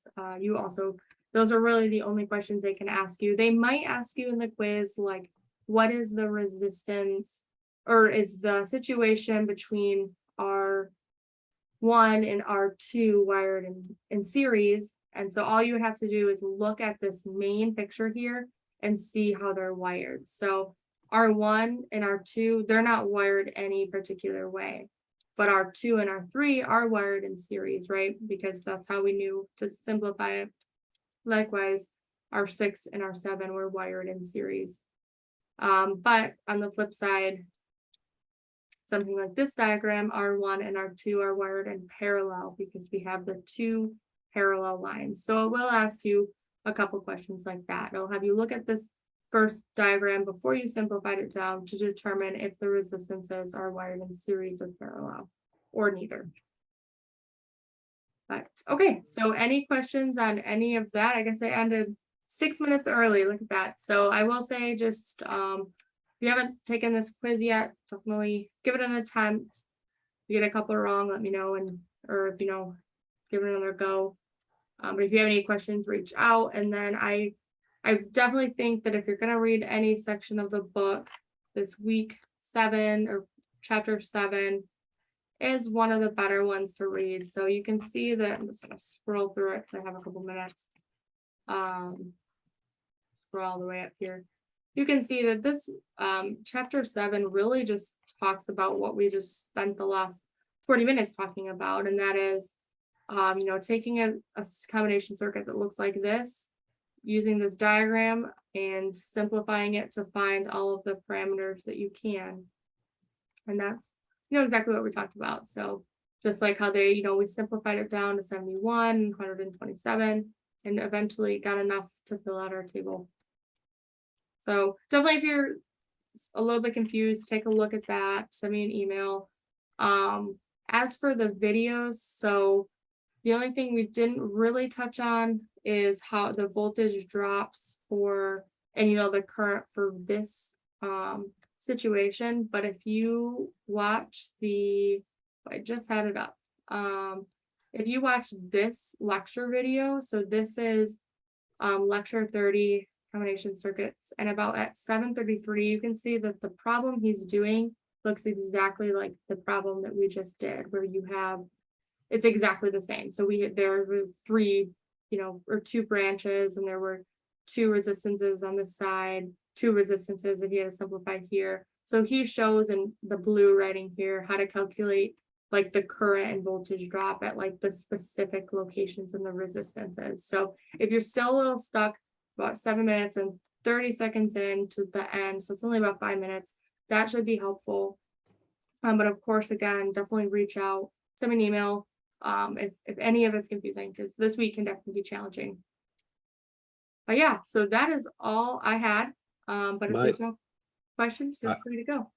those are really the only questions they can ask you. They might ask you in the quiz, like, what is the resistance, or is the situation between R1 and R2 wired in series? And so all you would have to do is look at this main picture here and see how they're wired. So R1 and R2, they're not wired any particular way, but R2 and R3 are wired in series, right? Because that's how we knew to simplify it. Likewise, R6 and R7 were wired in series. But on the flip side, something like this diagram, R1 and R2 are wired in parallel because we have the 2 parallel lines. So it will ask you a couple questions like that. It'll have you look at this first diagram before you simplified it down to determine if the resistances are wired in series or parallel, or neither. But okay, so any questions on any of that? I guess I ended 6 minutes early, look at that. So I will say, just if you haven't taken this quiz yet, definitely give it an attempt. If you get a couple wrong, let me know, or if give it another go. But if you have any questions, reach out. And then I definitely think that if you're going to read any section of the book, this week 7 or chapter 7 is one of the better ones to read. So you can see that, I'm just going to scroll through it because I have a couple minutes. Scroll all the way up here. You can see that this chapter 7 really just talks about what we just spent the last 40 minutes talking about, and that is, you know, taking a combination circuit that looks like this, using this diagram and simplifying it to find all of the parameters that you can. And that's, you know, exactly what we talked about. So just like how they, you know, we simplified it down to 71, 127, and eventually got enough to fill out our table. So definitely, if you're a little bit confused, take a look at that, send me an email. As for the videos, so the only thing we didn't really touch on is how the voltage drops for, and you know, the current for this situation. But if you watch I just had it up. If you watch this lecture video, so this is lecture 30, combination circuits, and about at 7:33, you can see that the problem he's doing looks exactly like the problem that we just did, where you have, it's exactly the same. So there were 3, you know, or 2 branches, and there were 2 resistances on the side, 2 resistances that he had to simplify here. So he shows in the blue writing here how to calculate like the current and voltage drop at like the specific locations in the resistances. So if you're still a little stuck, about 7 minutes and 30 seconds into the end, so it's only about 5 minutes, that should be helpful. But of course, again, definitely reach out, send me an email if any of it's confusing, because this week can definitely be challenging. But yeah, so that is all I had. But if there's no questions, feel free to go.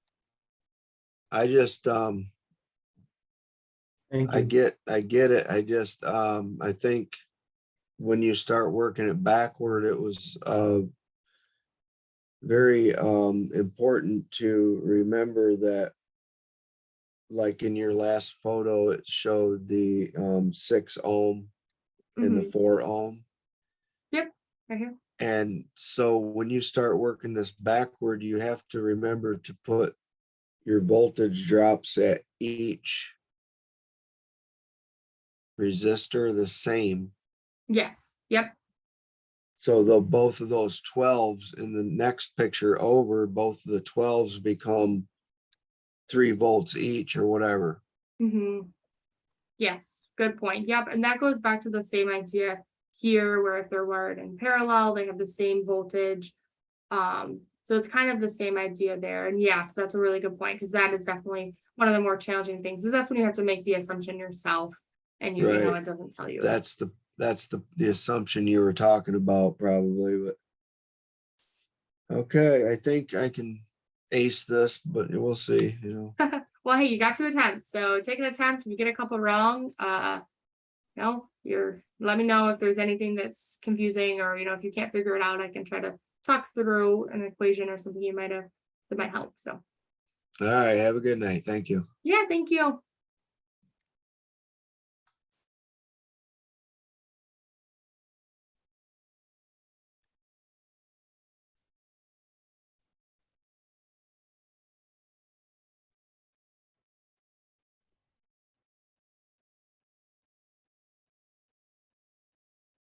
I just, Thank I you. get it. I just, I think when you start working it backward, it was, very, important to remember that, like in your last photo, it showed the, 6 ohm and the 4 ohm. Yep, right here. And so when you start working this backward, you have to remember to put your voltage drops at each resistor the same. Yes, yep. So though both of those 12s in the next picture over, both of the 12s become 3 volts each or whatever. Yes, good point. Yep, and that goes back to the same idea here, where if they're wired in parallel, they have the same voltage. So it's kind of the same idea there. And yes, that's a really good point, because that is definitely one of the more challenging things, is that's when you have to make the assumption yourself, and you know, Right. it doesn't tell you. That's the assumption you were talking about probably, but okay, I think I can ace this, but we'll see, you know. Well, hey, you got 2 attempts, so take an attempt. If you get a couple wrong, you know, let me know if there's anything that's confusing, or you know, if you can't figure it out, I can try to talk through an equation or something that might help. So All right, have a good night. Thank you. yeah, thank you.